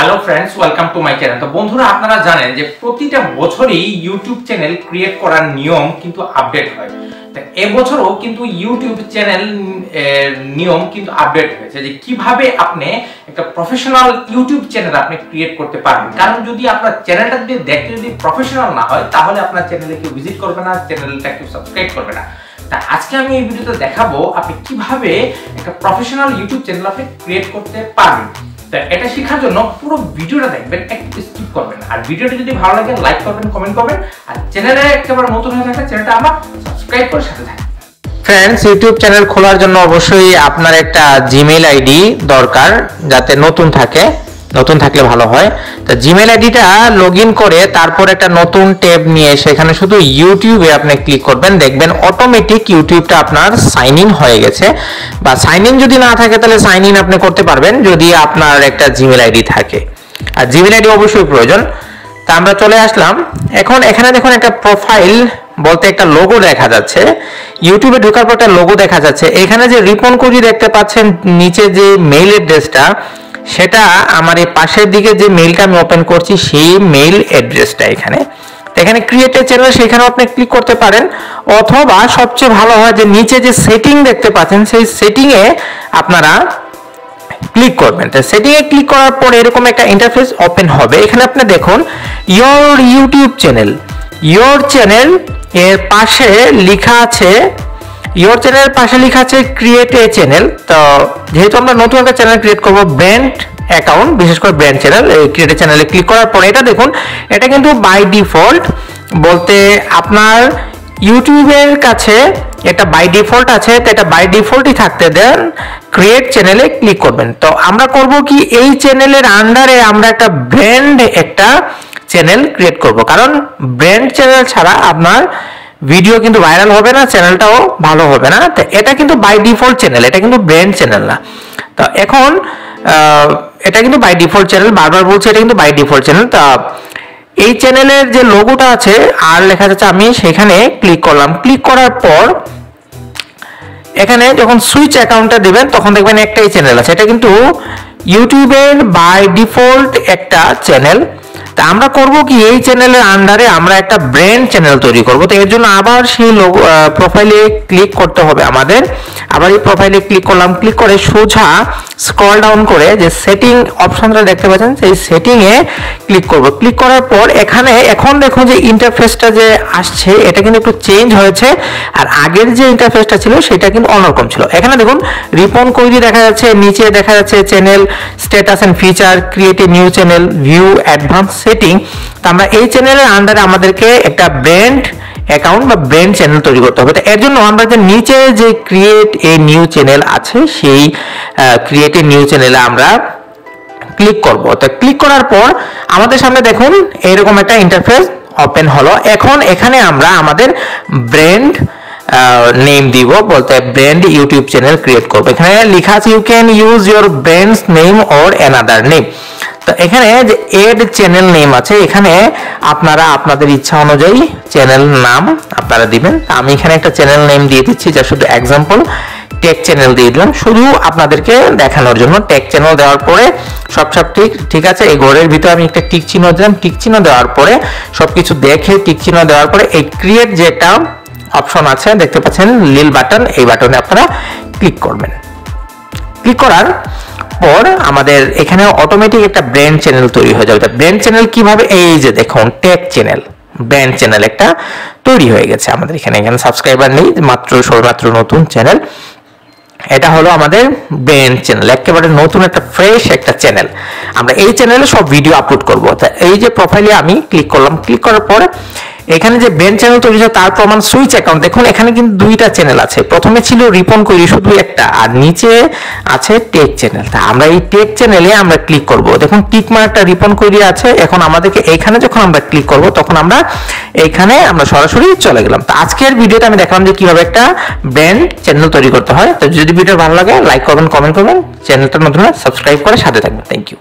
Hello friends, welcome to my channel. তো বন্ধুরা, আপনারা জানেন যে প্রতিটা বছরই ইউটিউব চ্যানেল ক্রিয়েট করার নিয়ম কিন্তু আপডেট হয়। তো এবছরও কিন্তু ইউটিউব চ্যানেল নিয়ম কিন্তু আপডেট হয়েছে যে কিভাবে আপনি একটা প্রফেশনাল ইউটিউব চ্যানেল আপনি ক্রিয়েট করতে পারবেন। কারণ যদি আপনার চ্যানেলটা দেখতে যদি প্রফেশনাল না হয়, তাহলে আপনার চ্যানেলে কেউ ভিজিট করবে না, চ্যানেলটা কেউ সাবস্ক্রাইব করবে না। তা আজকে আমি এই ভিডিওতে দেখাবো আপনি কিভাবে একটা প্রফেশনাল ইউটিউব চ্যানেল আপনি ক্রিয়েট করতে পারবেন। তো এটা শেখার জন্য পুরো ভিডিওটা দেখবেন, একটু স্কিপ করবেন। আর ভিডিওটি যদি ভালো লাগে লাইক করবেন, কমেন্ট করবেন। আর চ্যানেলে একেবারে নতুন হয়ে থাকলে চ্যানেলটা আমার সাবস্ক্রাইব করে সাথে থাকবেন। ফ্রেন্ডস, ইউটিউব চ্যানেল খোলার জন্য অবশ্যই আপনার একটা জিমেইল আইডি দরকার, যাতে নতুন থাকলে ভালো হয়। তো জিমেইল আইডিটা লগইন করে তারপর একটা নতুন ট্যাব নিয়ে সেখানে শুধু ইউটিউবে আপনি ক্লিক করবেন, দেখবেন অটোমেটিক ইউটিউবটা আপনার সাইন ইন হয়ে গেছে। বা সাইন ইন যদি না থাকে তাহলে সাইন ইন আপনি করতে পারবেন যদি আপনার একটা জিমেইল আইডি থাকে। আর জিমেইল আইডি অবশ্যই প্রয়োজন। তা আমরা চলে আসলাম। এখন এখানে দেখুন একটা প্রোফাইল বলতে একটা লোগো দেখা যাচ্ছে। ইউটিউবে ঢোকার পর একটা লোগো দেখা যাচ্ছে। এখানে যে রিপন কোডি দেখতে পাচ্ছেন, নিচে যে মেইল অ্যাড্রেসটা, সেটা আমার এই পাশের দিকে যে মেইলটা আমি ওপেন করছি সেই মেইল অ্যাড্রেসটা এখানে ক্রিয়েট এ চ্যানেল, সেখানেও আপনি ক্লিক করতে পারেন। অথবা সবচেয়ে ভালো হয় যে নিচে যে সেটিং দেখতে পাচ্ছেন সেই সেটিং এ আপনারা ক্লিক করবেন। তো সেটিং এ ক্লিক করার পর এরকম একটা ইন্টারফেস ওপেন হবে। এখানে আপনি দেখুন your YouTube channel, your channel এর পাশে লেখা আছে, ইয়োর চ্যানেলের পাশে লেখা আছে ক্রিয়েট এ চ্যানেল। তো যেহেতু আমরা নতুন একটা চ্যানেল ক্রিয়েট করব, ব্র্যান্ড অ্যাকাউন্ট, বিশেষ করে ব্র্যান্ড চ্যানেল, এই ক্রিয়েট এ চ্যানেলে ক্লিক করার পর এটা দেখুন, এটা কিন্তু বাই ডিফল্ট বলতে আপনার ইউটিউবের কাছে এটা বাই ডিফল্ট আছে। তো এটা বাই ডিফল্টই থাকতে দেন, ক্রিয়েট চ্যানেলে ক্লিক করবেন। তো আমরা করব কি, এই চ্যানেলের আন্ডারে আমরা একটা ব্র্যান্ড একটা চ্যানেল ক্রিয়েট করব। কারণ ব্র্যান্ড চ্যানেল ছাড়া আপনার ভিডিও কিন্তু ভাইরাল হবে না, চ্যানেলটাও ভালো হবে না। তো এটা কিন্তু বাই ডিফল্ট চ্যানেল, এটা কিন্তু ব্র্যান্ড চ্যানেল না। তো এখন এটা কিন্তু বাই ডিফল্ট চ্যানেল, বারবার বলছি এটা কিন্তু বাই ডিফল্ট চ্যানেল। তা এই চ্যানেলের যে লোগোটা আছে আর লেখা যাচ্ছে, আমি সেখানে ক্লিক করলাম। ক্লিক করার পর এখানে যখন সুইচ অ্যাকাউন্টটা দেবেন তখন দেখবেন একটাই চ্যানেল আছে। এটা কিন্তু ইউটিউবের বাই ডিফল্ট একটা চ্যানেল। তা আমরা করব কি, এই চ্যানেলের আন্ডারে আমরা একটা ব্র্যান্ড চ্যানেল তৈরি করব। তো এর জন্য আবার সেই লোগো প্রোফাইলে ক্লিক করতে হবে আমাদের। আবার এই প্রোফাইলে ক্লিক করলাম। ক্লিক করে সোজা স্ক্রল ডাউন করে যে সেটিং অপশনটা দেখতে পাচ্ছেন, সেই সেটিং এ ক্লিক করব। ক্লিক করার পর এখানে এখন দেখুন যে ইন্টারফেসটা যে আসছে এটা কিন্তু একটু চেঞ্জ হয়েছে। আর আগের যে ইন্টারফেসটা ছিল সেটা কিন্তু অন্যরকম ছিল। এখানে দেখুন রিপন কোডি দেখা যাচ্ছে, নিচে দেখা যাচ্ছে channel status and feature, create a new channel, view advance setting. তো আমরা এই চ্যানেলের আন্ডারে আমাদেরকে একটা ব্র্যান্ড অ্যাকাউন্ট বা ব্র্যান্ড চ্যানেল তৈরি করতে হবে। তো এর জন্য আমরা যে নিচে যে ক্রিয়েট এ নিউ চ্যানেল আছে সেই ক্রিয়েট এ নিউ চ্যানেলে আমরা ক্লিক করব। তো ক্লিক করার পর আমাদের সামনে দেখুন এরকম একটা ইন্টারফেস ওপেন হলো। এখন এখানে আমরা আমাদের ব্র্যান্ড নেম দিব, বলতে ব্র্যান্ড ইউটিউব চ্যানেল ক্রিয়েট করব। এখানে লেখা আছে you can use your brands name or another name. তো এখানে যে এড চ্যানেল নেম আছে, এখানে আপনারা আপনাদের ইচ্ছা অনুযায়ী চ্যানেল নাম আপনারা দিবেন। আমি এখানে একটা চ্যানেল নেম দিয়ে দিচ্ছি, যা শুধু এক্সাম্পল টেক চ্যানেল দিয়ে দিলাম, শুধু আপনাদেরকে দেখানোর জন্য। টেক চ্যানেল দেওয়ার পরে সব ঠিক আছে। এই ঘরের ভিতরে আমি একটা টিক চিহ্ন দিলাম। টিক চিহ্ন দেওয়ার পরে সবকিছু দেখে টিক চিহ্ন দেওয়ার পরে এই ক্রিয়েট যে একটা অপশন আছে দেখতে পাচ্ছেন লিল বাটন, এই বাটনে আপনারা ক্লিক করবেন। ক্লিক করার পর আমাদের এখানে অটোমেটিক একটা ব্র্যান্ড চ্যানেল তৈরি হয়ে যাবে। ব্র্যান্ড চ্যানেল কিভাবে, এই যে দেখুন টেক চ্যানেল, ব্র্যান্ড চ্যানেল একটা তৈরি হয়ে গেছে আমাদের এখানে। সাবস্ক্রাইবার নেই, সবেমাত্র নতুন চ্যানেল। এটা হলো আমাদের ব্র্যান্ড চ্যানেল, একেবারে নতুন একটা ফ্রেশ একটা চ্যানেল। আমরা এই চ্যানেলে সব ভিডিও আপলোড করব। তা এই যে প্রোফাইলে আমি ক্লিক করলাম। ক্লিক করার পরে এখানে যে ব্র্যান্ড চ্যানেল তৈরি হয়েছে তার প্রমাণ সুইচ অ্যাকাউন্ট, দেখুন এখানে কিন্তু দুইটা চ্যানেল আছে। প্রথমে ছিল রিপন কোডি শুধু একটা, আর নিচে আছে টেক চ্যানেল। তা আমরা এই টেক চ্যানেলে আমরা ক্লিক করব। দেখুন টিক মার্কটা রিপন কোডি আছে। এখন আমাদেরকে এখানে যখন আমরা ক্লিক করব তখন আমরা এখানে আমরা সরাসরি চলে গেলাম। তো আজকের ভিডিওতে আমি দেখালাম যে কিভাবে একটা ব্র্যান্ড চ্যানেল তৈরি করতে হয়। তো যদি ভিডিও ভালো লাগে লাইক করবেন, কমেন্ট করবেন, চ্যানেলটা নতুন সাবস্ক্রাইব করে সাথে থাকবেন। Thank you.